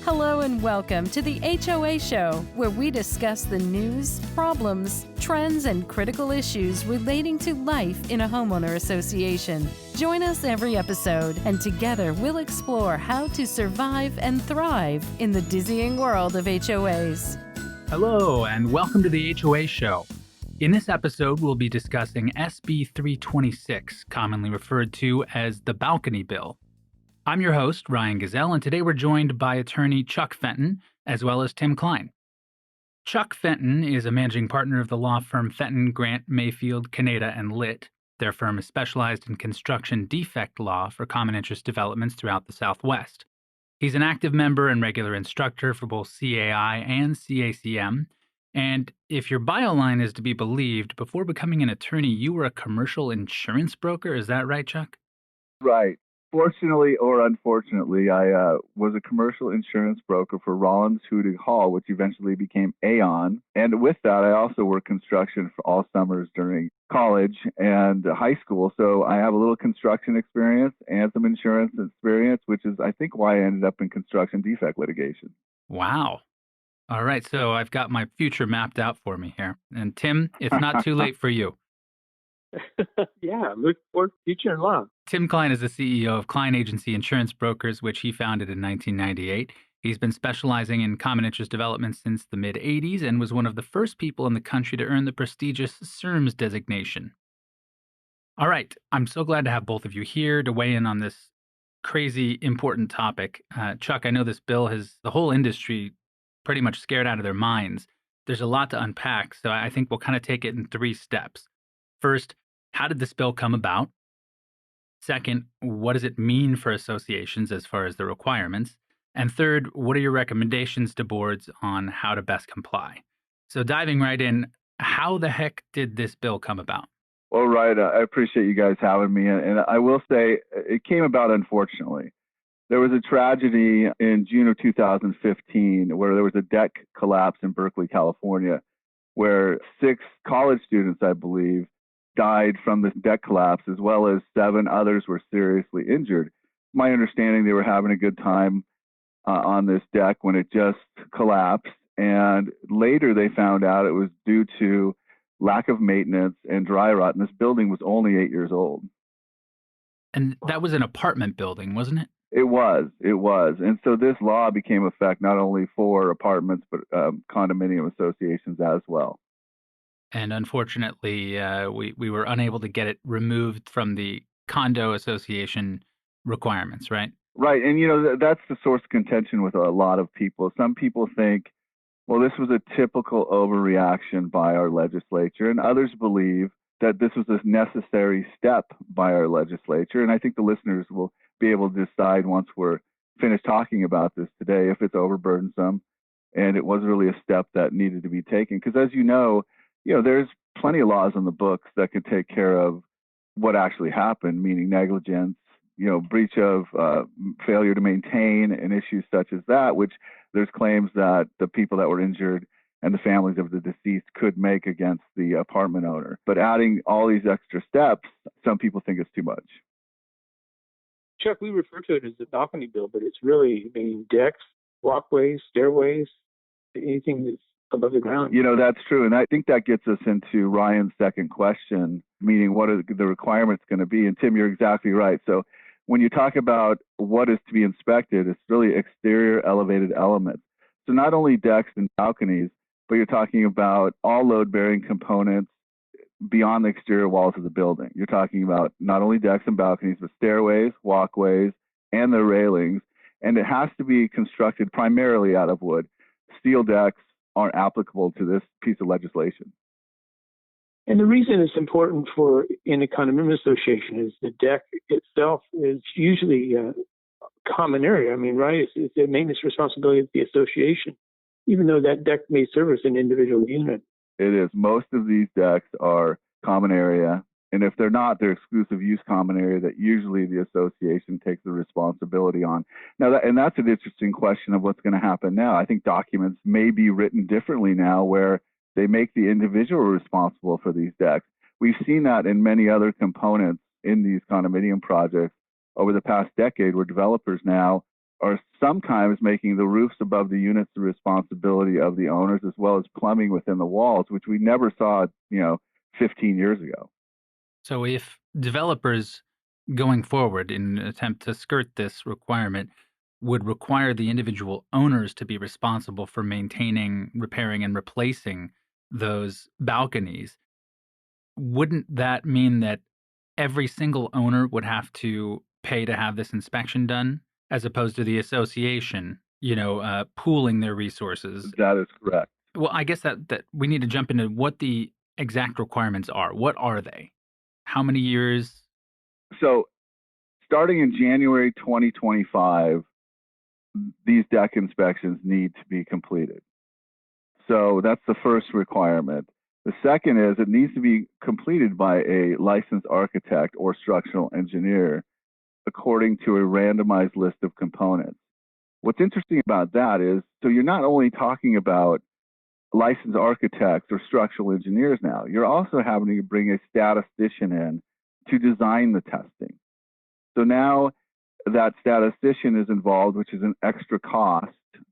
Hello and welcome to the HOA Show, where we discuss the news, problems, trends, and critical issues relating to life in a homeowner association. Join us every episode, and together we'll explore how to survive and thrive in the dizzying world of HOAs. Hello, and welcome to the HOA Show. In this episode, we'll be discussing SB 326, commonly referred to as the Balcony Bill. I'm your host, Ryan Gazelle, and today we're joined by attorney Chuck Fenton, as well as Tim Klein. Chuck Fenton is a managing partner of the law firm Fenton, Grant, Mayfield, Caneda, and Litt. Their firm is specialized in construction defect law for common interest developments throughout the Southwest. He's an active member and regular instructor for both CAI and CACM. And if your bio line is to be believed, before becoming an attorney, you were a commercial insurance broker. Is that right, Chuck? Right. Fortunately or unfortunately, I was a commercial insurance broker for Rollins Hoodig Hall, which eventually became Aon. And with that, I also worked construction for all summers during college and high school. So I have a little construction experience and some insurance experience, which is, I think, why I ended up in construction defect litigation. Wow. All right. So I've got my future mapped out for me here. And Tim, it's not too late for you. Yeah, look for future in law. Tim Klein is the CEO of Klein Agency Insurance Brokers, which he founded in 1998. He's been specializing in common interest development since the mid-'80s and was one of the first people in the country to earn the prestigious CIRMS designation. All right, I'm so glad to have both of you here to weigh in on this crazy important topic. Chuck, I know this bill has the whole industry pretty much scared out of their minds. There's a lot to unpack, so I think we'll kind of take it in 3 steps. First, how did this bill come about? Second, what does it mean for associations as far as the requirements? And third, what are your recommendations to boards on how to best comply? So diving right in, how the heck did this bill come about? Well, right. I appreciate you guys having me. And I will say it came about unfortunately. There was a tragedy in June of 2015 where there was a deck collapse in Berkeley, California, where 6 college students, I believe, died from this deck collapse, as well as 7 others were seriously injured. My understanding, they were having a good time on this deck when it just collapsed. And later they found out it was due to lack of maintenance and dry rot. And this building was only 8 years old. And that was an apartment building, wasn't it? It was. And so this law became effect not only for apartments, but condominium associations as well. And unfortunately, we were unable to get it removed from the condo association requirements, right? Right. And, that's the source of contention with a lot of people. Some people think, well, this was a typical overreaction by our legislature, and others believe that this was a necessary step by our legislature. And I think the listeners will be able to decide once we're finished talking about this today if it's overburdensome and it was really a step that needed to be taken. Because as you know, there's plenty of laws on the books that could take care of what actually happened, meaning negligence, breach of failure to maintain, and issues such as that, which there's claims that the people that were injured and the families of the deceased could make against the apartment owner. But adding all these extra steps, some people think it's too much. Chuck, we refer to it as the balcony bill, but it's really decks, walkways, stairways, anything that's above the ground. That's true. And I think that gets us into Ryan's second question, meaning what are the requirements going to be? And Tim, you're exactly right. So when you talk about what is to be inspected, it's really exterior elevated elements. So not only decks and balconies, but you're talking about all load-bearing components beyond the exterior walls of the building. You're talking about not only decks and balconies, but stairways, walkways, and the railings. And it has to be constructed primarily out of wood. Steel decks aren't applicable to this piece of legislation. And the reason it's important in a condominium association is the deck itself is usually a common area. Right? It's a maintenance responsibility of the association, even though that deck may service an individual unit. It is. Most of these decks are common area. And if they're not, they're exclusive use common area that usually the association takes the responsibility on. Now, that's an interesting question of what's going to happen now. I think documents may be written differently now where they make the individual responsible for these decks. We've seen that in many other components in these condominium projects over the past decade where developers now are sometimes making the roofs above the units the responsibility of the owners, as well as plumbing within the walls, which we never saw, 15 years ago. So if developers going forward in an attempt to skirt this requirement would require the individual owners to be responsible for maintaining, repairing, and replacing those balconies, wouldn't that mean that every single owner would have to pay to have this inspection done, as opposed to the association, pooling their resources? That is correct. Well, I guess that we need to jump into what the exact requirements are. What are they? How many years? So starting in January 2025, these deck inspections need to be completed. So that's the first requirement. The second is it needs to be completed by a licensed architect or structural engineer according to a randomized list of components. What's interesting about that is, so you're not only talking about licensed architects or structural engineers now, you're also having to bring a statistician in to design the testing. So now that statistician is involved, which is an extra cost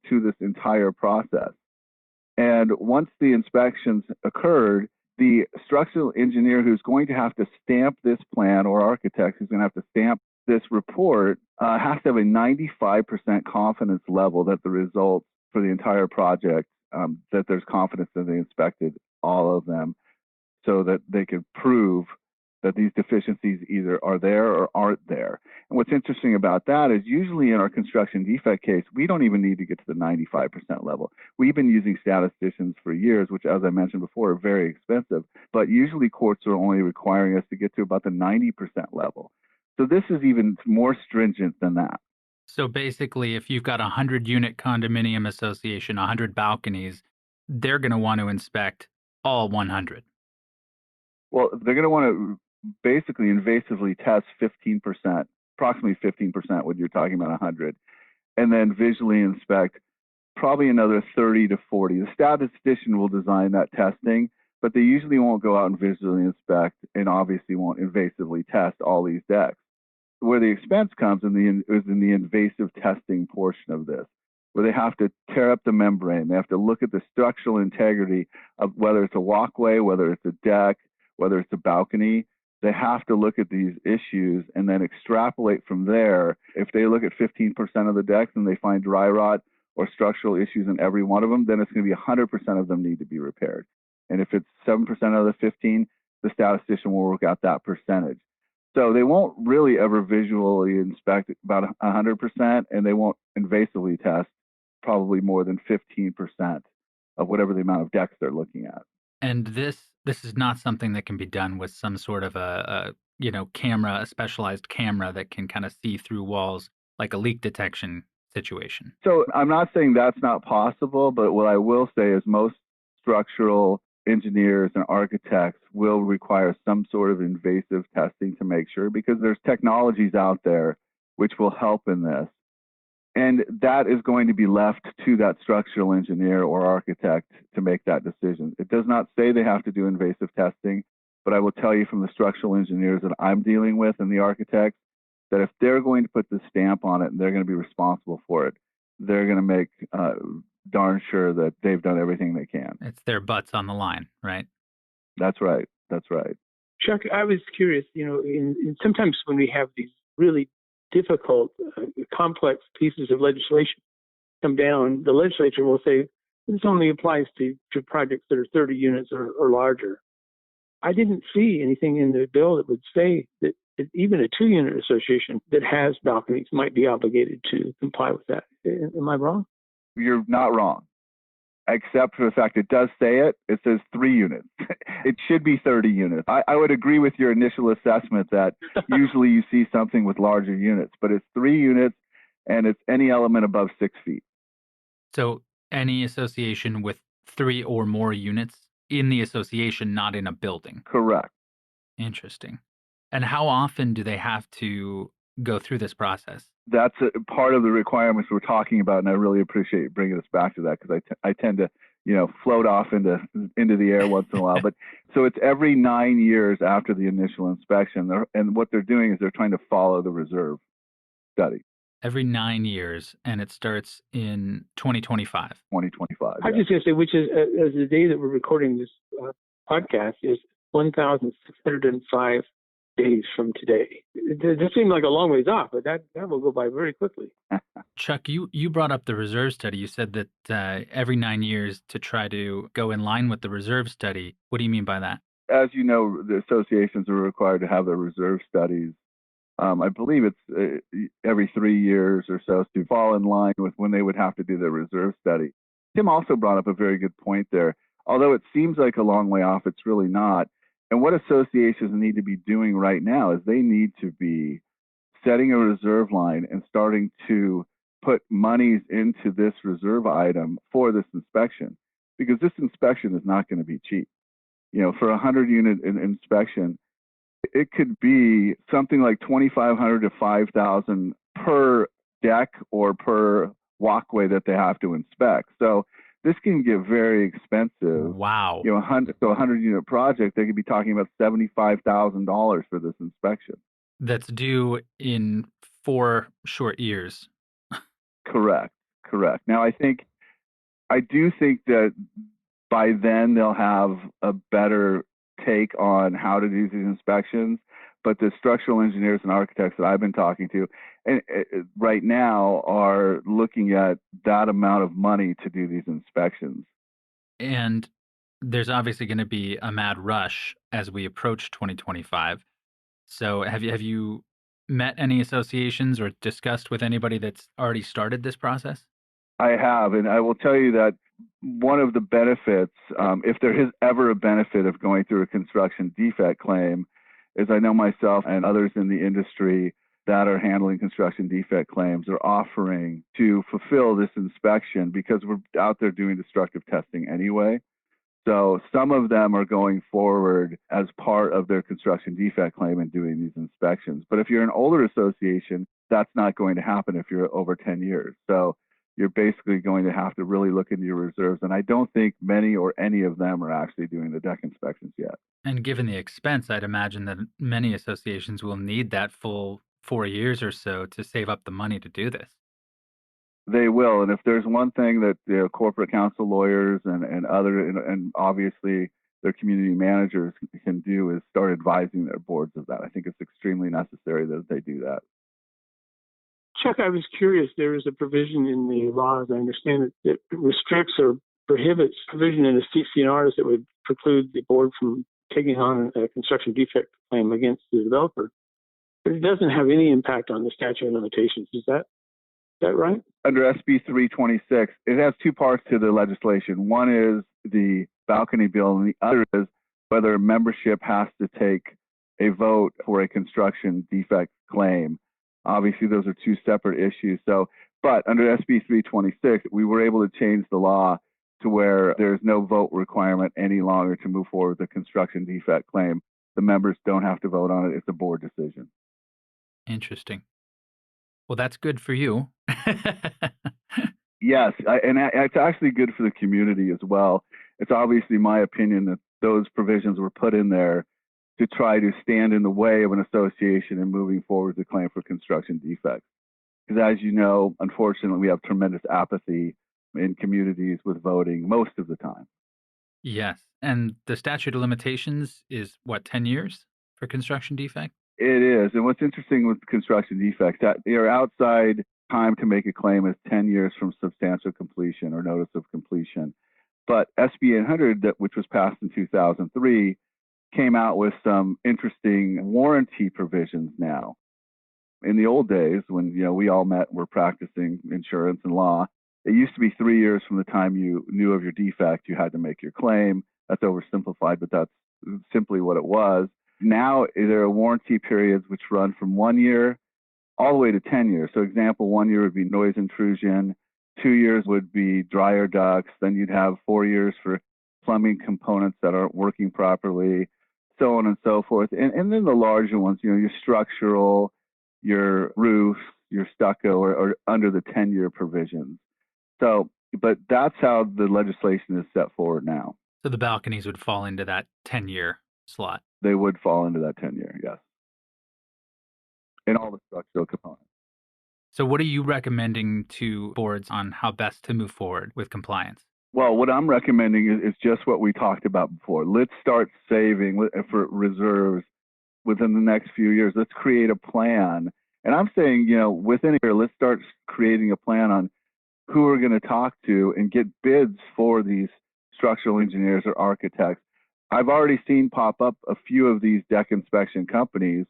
to this entire process. And once the inspections occurred, the structural engineer who's going to have to stamp this plan, or architect who's going to have to stamp this report, has to have a 95% confidence level that the results for the entire project, that there's confidence that they inspected all of them, so that they can prove that these deficiencies either are there or aren't there. And what's interesting about that is usually in our construction defect case, we don't even need to get to the 95% level. We've been using statisticians for years, which, as I mentioned before, are very expensive, but usually courts are only requiring us to get to about the 90% level. So this is even more stringent than that. So basically, if you've got a 100-unit condominium association, 100 balconies, they're going to want to inspect all 100. Well, they're going to want to basically invasively test 15%, approximately 15% when you're talking about 100, and then visually inspect probably another 30 to 40. The statistician will design that testing, but they usually won't go out and visually inspect, and obviously won't invasively test all these decks. Where the expense comes is in the invasive testing portion of this, where they have to tear up the membrane. They have to look at the structural integrity of whether it's a walkway, whether it's a deck, whether it's a balcony. They have to look at these issues and then extrapolate from there. If they look at 15% of the decks and they find dry rot or structural issues in every one of them, then it's going to be 100% of them need to be repaired. And if it's 7% of the 15, the statistician will work out that percentage. So they won't really ever visually inspect about 100%, and they won't invasively test probably more than 15% of whatever the amount of decks they're looking at. And this is not something that can be done with some sort of a camera, a specialized camera that can kind of see through walls, like a leak detection situation. So I'm not saying that's not possible, but what I will say is most structural engineers and architects will require some sort of invasive testing to make sure, because there's technologies out there which will help in this. And that is going to be left to that structural engineer or architect to make that decision. It does not say they have to do invasive testing, but I will tell you from the structural engineers that I'm dealing with and the architects that if they're going to put the stamp on it and they're going to be responsible for it, they're going to make darn sure that they've done everything they can. It's their butts on the line, right? That's right. That's right. Chuck, I was curious, in sometimes when we have these really difficult, complex pieces of legislation come down, the legislature will say, this only applies to projects that are 30 units or larger. I didn't see anything in the bill that would say that even a 2-unit association that has balconies might be obligated to comply with that. Am I wrong? You're not wrong, except for the fact it does say it. It says 3 units. It should be 30 units. I would agree with your initial assessment that usually you see something with larger units, but it's 3 units and it's any element above 6 feet. So any association with 3 or more units in the association, not in a building. Correct. Interesting. And how often do they have to go through this process? That's a part of the requirements we're talking about, and I really appreciate you bringing us back to that, because I tend to, float off into the air once in a while. But so it's every 9 years after the initial inspection, and what they're doing is they're trying to follow the reserve study. Every 9 years, and it starts in 2025. 2025. I was just going to say, which is, as the day that we're recording this podcast, is 1,605 days from today. It just seemed like a long ways off, but that will go by very quickly. Chuck, you brought up the reserve study. You said that every 9 years to try to go in line with the reserve study. What do you mean by that? As you know, the associations are required to have their reserve studies. I believe it's every 3 years or so to fall in line with when they would have to do their reserve study. Tim also brought up a very good point there. Although it seems like a long way off, it's really not. And what associations need to be doing right now is they need to be setting a reserve line and starting to put monies into this reserve item for this inspection, because this inspection is not going to be cheap. For a 100-unit inspection, it could be something like $2,500 to $5,000 per deck or per walkway that they have to inspect. So this can get very expensive. Wow. A 100-unit project, they could be talking about $75,000 for this inspection. That's due in 4 short years. Correct. Now, I do think that by then they'll have a better take on how to do these inspections. But the structural engineers and architects that I've been talking to and right now are looking at that amount of money to do these inspections. And there's obviously going to be a mad rush as we approach 2025. So have you met any associations or discussed with anybody that's already started this process? I have, and I will tell you that one of the benefits, if there is ever a benefit of going through a construction defect claim, is I know myself and others in the industry that are handling construction defect claims are offering to fulfill this inspection because we're out there doing destructive testing anyway. So some of them are going forward as part of their construction defect claim and doing these inspections. But if you're an older association, that's not going to happen if you're over 10 years. So you're basically going to have to really look into your reserves. And I don't think many or any of them are actually doing the deck inspections yet. And given the expense, I'd imagine that many associations will need that full 4 years or so to save up the money to do this. They will. And if there's one thing that the corporate counsel lawyers and obviously their community managers can do is start advising their boards of that. I think it's extremely necessary that they do that. Chuck, I was curious. There is a provision in the law, as I understand it, that restricts or prohibits provision in the CC&Rs that would preclude the board from taking on a construction defect claim against the developer. But it doesn't have any impact on the statute of limitations. Is that right? Under SB 326, it has two parts to the legislation. One is the balcony bill, and the other is whether membership has to take a vote for a construction defect claim. Obviously, those are two separate issues. But under SB 326, we were able to change the law to where there's no vote requirement any longer to move forward with a construction defect claim. The members don't have to vote on it. It's a board decision. Interesting. Well, that's good for you. Yes, and it's actually good for the community as well. It's obviously my opinion that those provisions were put in there to try to stand in the way of an association in moving forward with a claim for construction defects. Because as you know, unfortunately, we have tremendous apathy in communities with voting most of the time. Yes. And the statute of limitations is, 10 years for construction defect? It is. And what's interesting with construction defects, that your outside time to make a claim is 10 years from substantial completion or notice of completion. But SB 800, which was passed in 2003, came out with some interesting warranty provisions now. In the old days, when we all met and were practicing insurance and law, it used to be 3 years from the time you knew of your defect, you had to make your claim. That's oversimplified, but that's simply what it was. Now there are warranty periods which run from 1 year all the way to 10 years. So example, 1 year would be noise intrusion, 2 years would be dryer ducts, then you'd have 4 years for plumbing components that aren't working properly, so on and so forth. And then the larger ones, your structural, your roof, your stucco are under the 10-year provisions. So, but that's how the legislation is set forward now. So the balconies would fall into that 10-year slot. They would fall into that 10-year, yes. In all the structural components. So what are you recommending to boards on how best to move forward with compliance? Well, what I'm recommending is just what we talked about before. Let's start saving for reserves within the next few years. Let's create a plan. And I'm saying, within a year, let's start creating a plan on who we're going to talk to and get bids for these structural engineers or architects. I've already seen pop up a few of these deck inspection companies.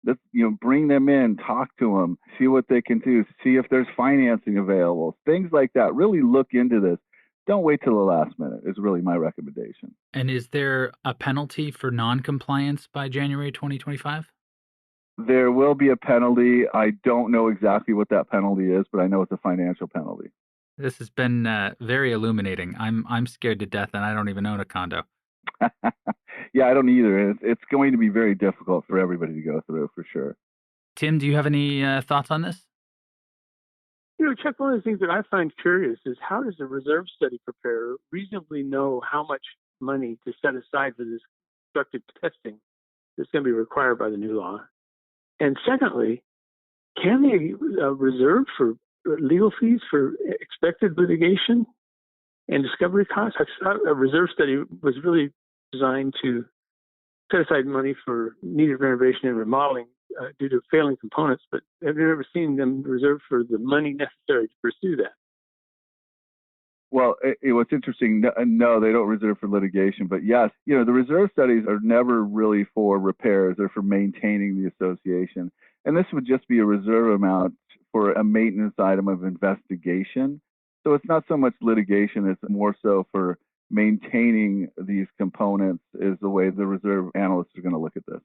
Let's, bring them in, talk to them, see what they can do, see if there's financing available, things like that. Really look into this. Don't wait till the last minute is really my recommendation. And is there a penalty for non-compliance by January 2025? There will be a penalty. I don't know exactly what that penalty is, but I know it's a financial penalty. This has been very illuminating. I'm scared to death, and I don't even own a condo. Yeah, I don't either. It's going to be very difficult for everybody to go through, for sure. Tim, do you have any thoughts on this? Chuck, one of the things that I find curious is how does a reserve study preparer reasonably know how much money to set aside for this constructive testing that's going to be required by the new law? And secondly, can they reserve for legal fees for expected litigation and discovery costs? A reserve study was really designed to set aside money for needed renovation and remodeling due to failing components, but have you ever seen them reserve for the money necessary to pursue that? Well, what's interesting, no, they don't reserve for litigation, but yes, the reserve studies are never really for repairs. They're for maintaining the association. And this would just be a reserve amount for a maintenance item of investigation. So it's not so much litigation, it's more so for maintaining these components is the way the reserve analysts are going to look at this.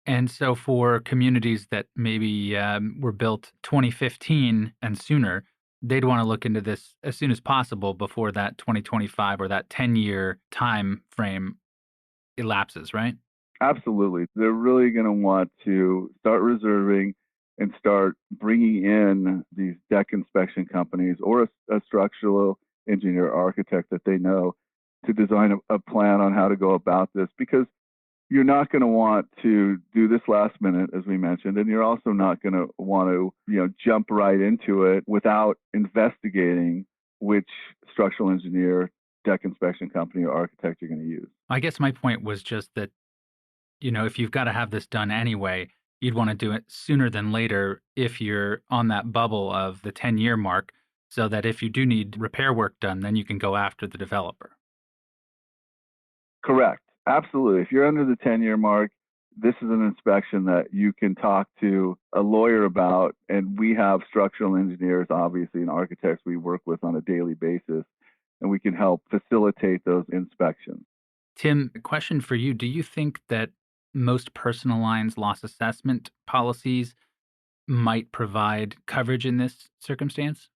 And so for communities that maybe were built 2015 and sooner, they'd want to look into this as soon as possible before that 2025 or that 10-year time frame elapses, right? Absolutely. They're really going to want to start reserving and start bringing in these deck inspection companies or a structural engineer architect that they know to design a plan on how to go about this, because you're not going to want to do this last minute, as we mentioned, and you're also not going to want to, jump right into it without investigating which structural engineer, deck inspection company, or architect you're going to use. I guess my point was just that, if you've got to have this done anyway, you'd want to do it sooner than later if you're on that bubble of the 10-year mark, so that if you do need repair work done, then you can go after the developer. Correct. Absolutely. If you're under the 10-year mark, this is an inspection that you can talk to a lawyer about. And we have structural engineers, obviously, and architects we work with on a daily basis, and we can help facilitate those inspections. Tim, a question for you. Do you think that most personal lines loss assessment policies might provide coverage in this circumstance?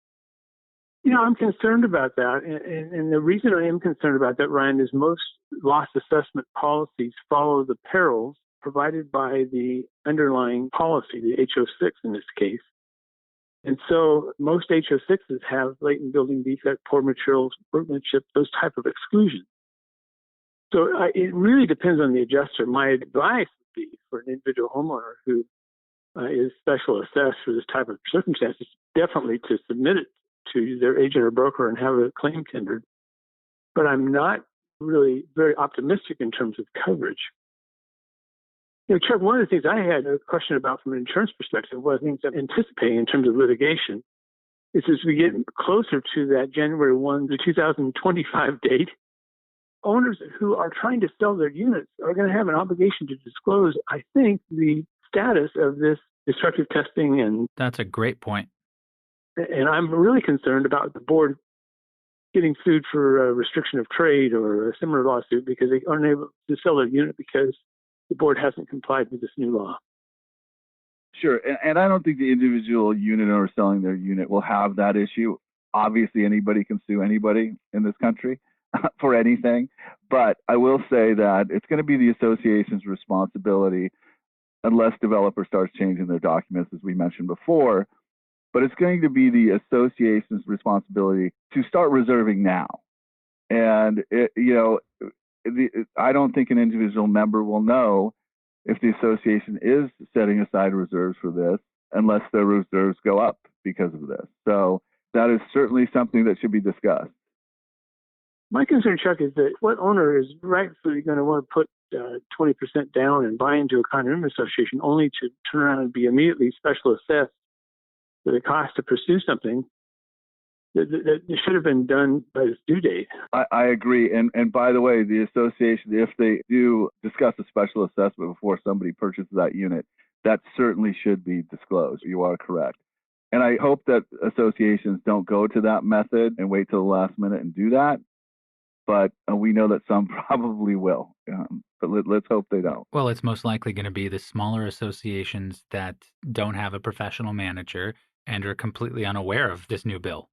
I'm concerned about that. And the reason I am concerned about that, Ryan, is most loss assessment policies follow the perils provided by the underlying policy, the HO6 in this case. And so most HO6s have latent building defect, poor materials, workmanship, those type of exclusions. So it really depends on the adjuster. My advice would be for an individual homeowner who is special assessed for this type of circumstances, definitely to submit it to their agent or broker and have a claim tendered. But I'm not really very optimistic in terms of coverage. Chuck, one of the things I had a question about from an insurance perspective, one of the things I'm anticipating in terms of litigation, is as we get closer to that January 1, the 2025 date, owners who are trying to sell their units are going to have an obligation to disclose, I think, the status of this destructive testing. And that's a great point. And I'm really concerned about the board getting sued for a restriction of trade or a similar lawsuit because they aren't able to sell their unit because the board hasn't complied with this new law. Sure. And I don't think the individual unit owner selling their unit will have that issue. Obviously, anybody can sue anybody in this country for anything. But I will say that it's going to be the association's responsibility, unless developer starts changing their documents, as we mentioned before. But it's going to be the association's responsibility to start reserving now. And, I don't think an individual member will know if the association is setting aside reserves for this unless their reserves go up because of this. So that is certainly something that should be discussed. My concern, Chuck, is that what owner is rightfully going to want to put 20% down and buy into a condominium association only to turn around and be immediately special assessed for the cost to pursue something that should have been done by this due date. I agree. And by the way, the association, if they do discuss a special assessment before somebody purchases that unit, that certainly should be disclosed. You are correct. And I hope that associations don't go to that method and wait till the last minute and do that. But we know that some probably will. But let's hope they don't. Well, it's most likely going to be the smaller associations that don't have a professional manager and are completely unaware of this new bill.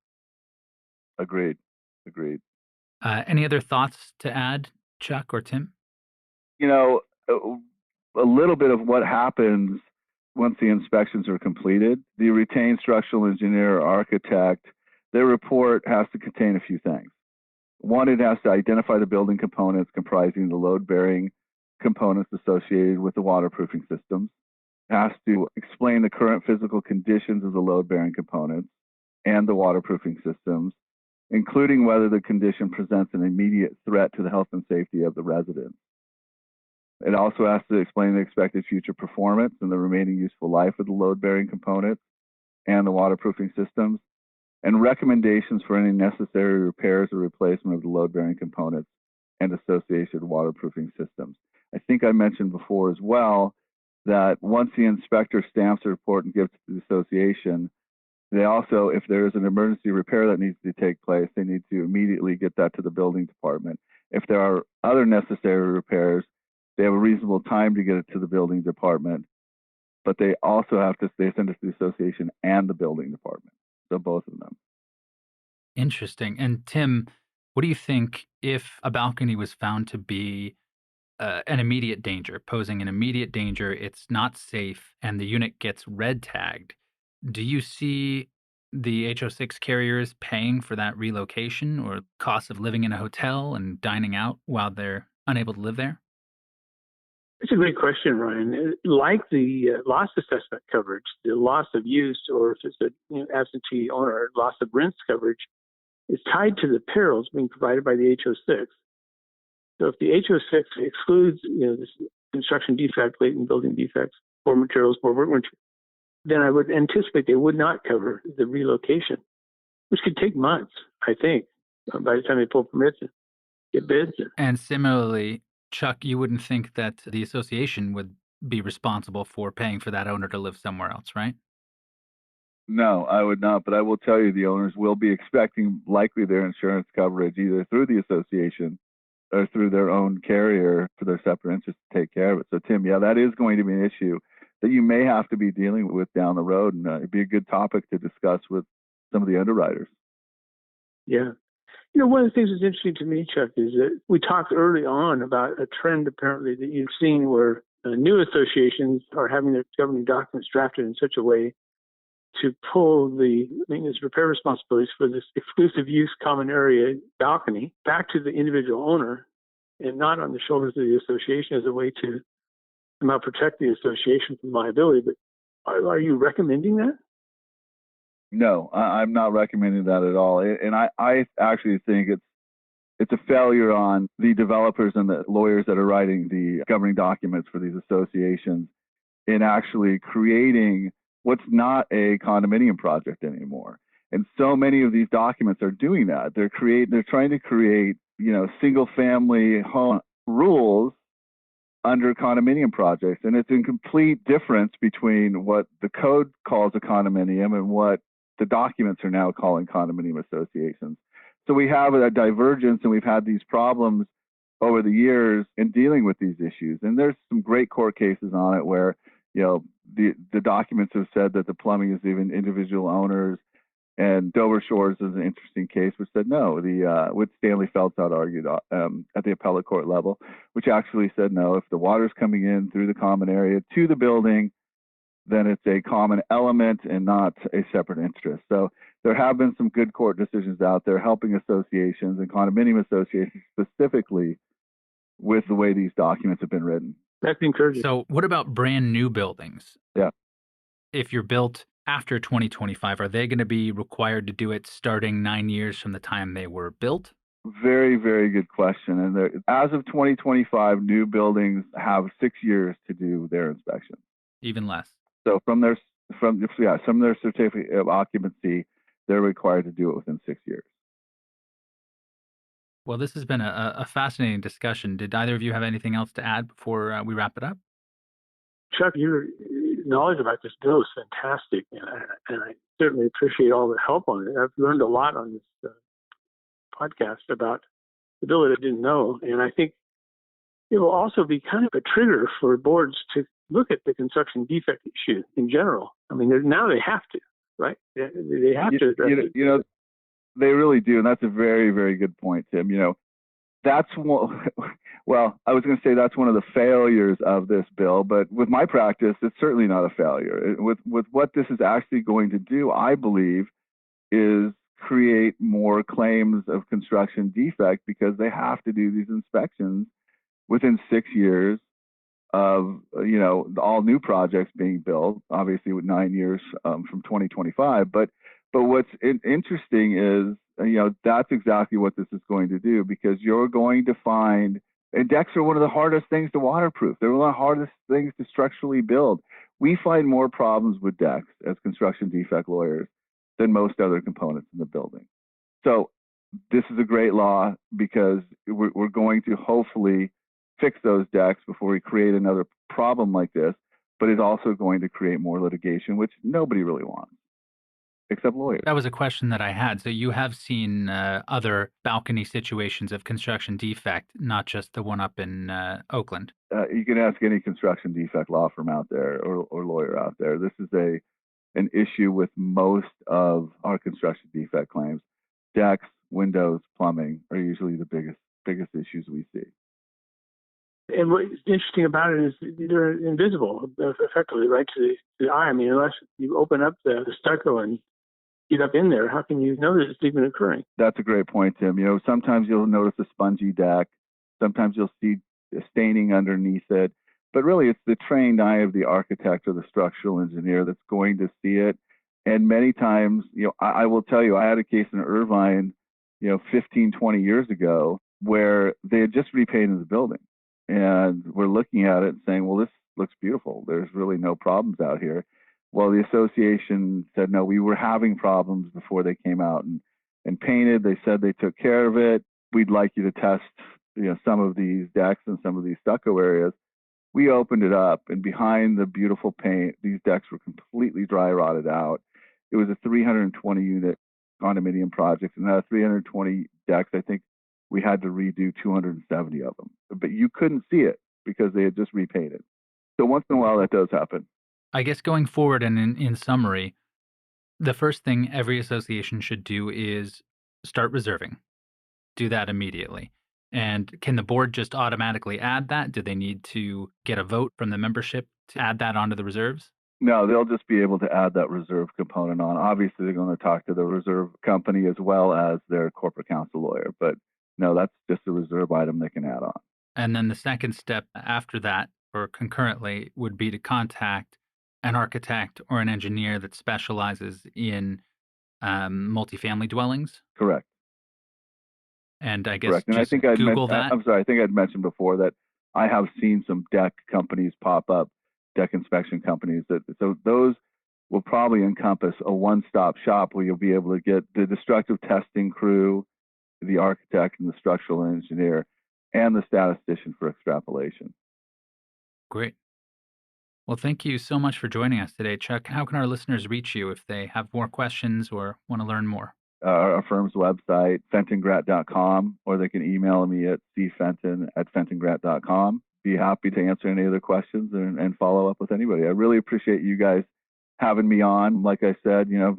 Agreed. Any other thoughts to add, Chuck or Tim? You know, a little bit of what happens once the inspections are completed. The retained structural engineer or architect, their report has to contain a few things. One, it has to identify the building components comprising the load-bearing components associated with the waterproofing systems. It has to explain the current physical conditions of the load-bearing components and the waterproofing systems, including whether the condition presents an immediate threat to the health and safety of the residents. It also has to explain the expected future performance and the remaining useful life of the load-bearing components and the waterproofing systems, and recommendations for any necessary repairs or replacement of the load-bearing components and associated waterproofing systems. I think I mentioned before as well that once the inspector stamps the report and gives it to the association, they also, if there is an emergency repair that needs to take place, they need to immediately get that to the building department. If there are other necessary repairs, they have a reasonable time to get it to the building department, but they also have to send it to the association and the building department. So both of them. Interesting. And Tim, what do you think if a balcony was found to be an immediate danger, posing an immediate danger, it's not safe, and the unit gets red tagged? Do you see the HO6 carriers paying for that relocation or cost of living in a hotel and dining out while they're unable to live there? It's a great question, Ryan. Like the loss assessment coverage, the loss of use, or if it's a absentee owner, loss of rents coverage is tied to the perils being provided by the HO6. So if the HO6 excludes, this construction defect, latent building defects, poor materials, poor work materials, then I would anticipate they would not cover the relocation, which could take months, I think, by the time they pull permits and get bids. And similarly, Chuck, you wouldn't think that the association would be responsible for paying for that owner to live somewhere else, right? No, I would not. But I will tell you, the owners will be expecting likely their insurance coverage either through the association or through their own carrier for their separate interest to take care of it. So, Tim, yeah, that is going to be an issue that you may have to be dealing with down the road. And it'd be a good topic to discuss with some of the underwriters. Yeah. One of the things that's interesting to me, Chuck, is that we talked early on about a trend apparently that you've seen where new associations are having their governing documents drafted in such a way to pull the maintenance repair responsibilities for this exclusive use common area balcony back to the individual owner and not on the shoulders of the association as a way to somehow protect the association from liability. But are you recommending that? No, I'm not recommending that at all. And I actually think it's a failure on the developers and the lawyers that are writing the governing documents for these associations in actually creating what's not a condominium project anymore. And so many of these documents are doing that. They're trying to create, single family home rules under condominium projects. And it's in complete difference between what the code calls a condominium and what the documents are now calling condominium associations. So we have a divergence, and we've had these problems over the years in dealing with these issues. And there's some great court cases on it where, the documents have said that the plumbing is even individual owners. And Dover Shores is an interesting case which said no. What Stanley Feldstadt argued at the appellate court level, which actually said no, if the water's coming in through the common area to the building, then it's a common element and not a separate interest. So there have been some good court decisions out there helping associations and condominium associations specifically with the way these documents have been written. That's encouraging. So what about brand new buildings? Yeah. If you're built after 2025, are they going to be required to do it starting 9 years from the time they were built? Very, very good question. And as of 2025, new buildings have 6 years to do their inspection. Even less. So from their certificate of occupancy, they're required to do it within 6 years. Well, this has been a fascinating discussion. Did either of you have anything else to add before we wrap it up? Chuck, your knowledge about this bill is fantastic, and I certainly appreciate all the help on it. I've learned a lot on this podcast about the bill that I didn't know, and I think it will also be kind of a trigger for boards to look at the construction defect issue in general. I mean, now they have to, right? They have to address it. You know, they really do, and that's a very, very good point, Tim. You know, that's one. Well, I was going to say that's one of the failures of this bill, but with my practice, it's certainly not a failure. With what this is actually going to do, I believe, is create more claims of construction defect because they have to do these inspections within 6 years of, you know, all new projects being built, obviously with 9 years from 2025. But what's interesting is, you know, that's exactly what this is going to do, because you're going to find, and decks are one of the hardest things to waterproof. They're one of the hardest things to structurally build. We find more problems with decks as construction defect lawyers than most other components in the building. So this is a great law because we're going to hopefully fix those decks before we create another problem like this, but it's also going to create more litigation, which nobody really wants, except lawyers. That was a question that I had. So you have seen other balcony situations of construction defect, not just the one up in Oakland. You can ask any construction defect law firm out there or lawyer out there. This is an issue with most of our construction defect claims. Decks, windows, plumbing are usually the biggest issues we see. And what's interesting about it is they're invisible, effectively, right, to the eye. I mean, unless you open up the stucco and get up in there, how can you know that it's even occurring? That's a great point, Tim. You know, sometimes you'll notice a spongy deck. Sometimes you'll see staining underneath it. But really, it's the trained eye of the architect or the structural engineer that's going to see it. And many times, you know, I will tell you, I had a case in Irvine, you know, 15, 20 years ago where they had just repainted the building. And we're looking at it and saying, well, this looks beautiful. There's really no problems out here. Well, the association said, no, we were having problems before they came out and painted. They said they took care of it. We'd like you to test, you know, some of these decks and some of these stucco areas. We opened it up, and behind the beautiful paint, these decks were completely dry rotted out. It was a 320 unit condominium project, and out of 320 decks, I think we had to redo 270 of them. But you couldn't see it because they had just repainted. So once in a while, that does happen. I guess going forward and in summary, the first thing every association should do is start reserving. Do that immediately. And can the board just automatically add that? Do they need to get a vote from the membership to add that onto the reserves? No, they'll just be able to add that reserve component on. Obviously, they're going to talk to the reserve company as well as their corporate counsel lawyer. But no, that's just a reserve item they can add on. And then the second step after that, or concurrently, would be to contact an architect or an engineer that specializes in multifamily dwellings. Correct. And I guess Correct. And just Google that. I'm sorry, I think I'd mentioned before that I have seen some deck companies pop up, deck inspection companies. So those will probably encompass a one-stop shop where you'll be able to get the destructive testing crew, the architect and the structural engineer, and the statistician for extrapolation. Great. Well, thank you so much for joining us today, Chuck. How can our listeners reach you if they have more questions or want to learn more? Our firm's website, fentongrat.com, or they can email me at cfenton@fentongrat.com. Be happy to answer any other questions and follow up with anybody. I really appreciate you guys having me on. Like I said, you know,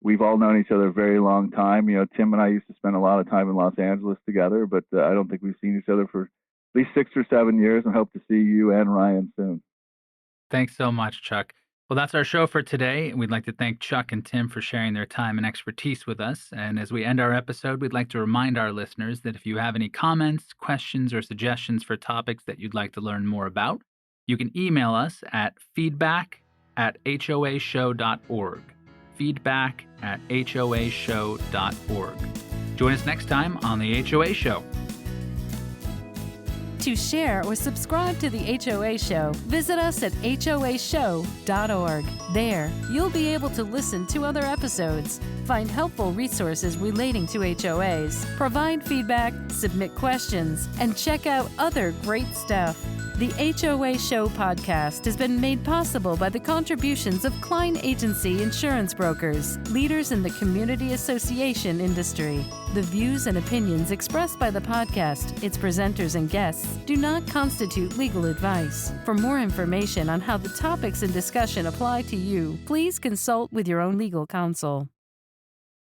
we've all known each other a very long time. You know, Tim and I used to spend a lot of time in Los Angeles together, but I don't think we've seen each other for at least 6 or 7 years, and hope to see you and Ryan soon. Thanks so much, Chuck. Well, that's our show for today. We'd like to thank Chuck and Tim for sharing their time and expertise with us. And as we end our episode, we'd like to remind our listeners that if you have any comments, questions, or suggestions for topics that you'd like to learn more about, you can email us at feedback feedback@hoashow.org. feedback@hoashow.org. Join us next time on The HOA Show. To share or subscribe to the HOA Show, visit us at hoashow.org. There, you'll be able to listen to other episodes, find helpful resources relating to HOAs, provide feedback, submit questions, and check out other great stuff. The HOA Show podcast has been made possible by the contributions of Klein Agency Insurance Brokers, leaders in the community association industry. The views and opinions expressed by the podcast, its presenters and guests, do not constitute legal advice. For more information on how the topics in discussion apply to you, please consult with your own legal counsel.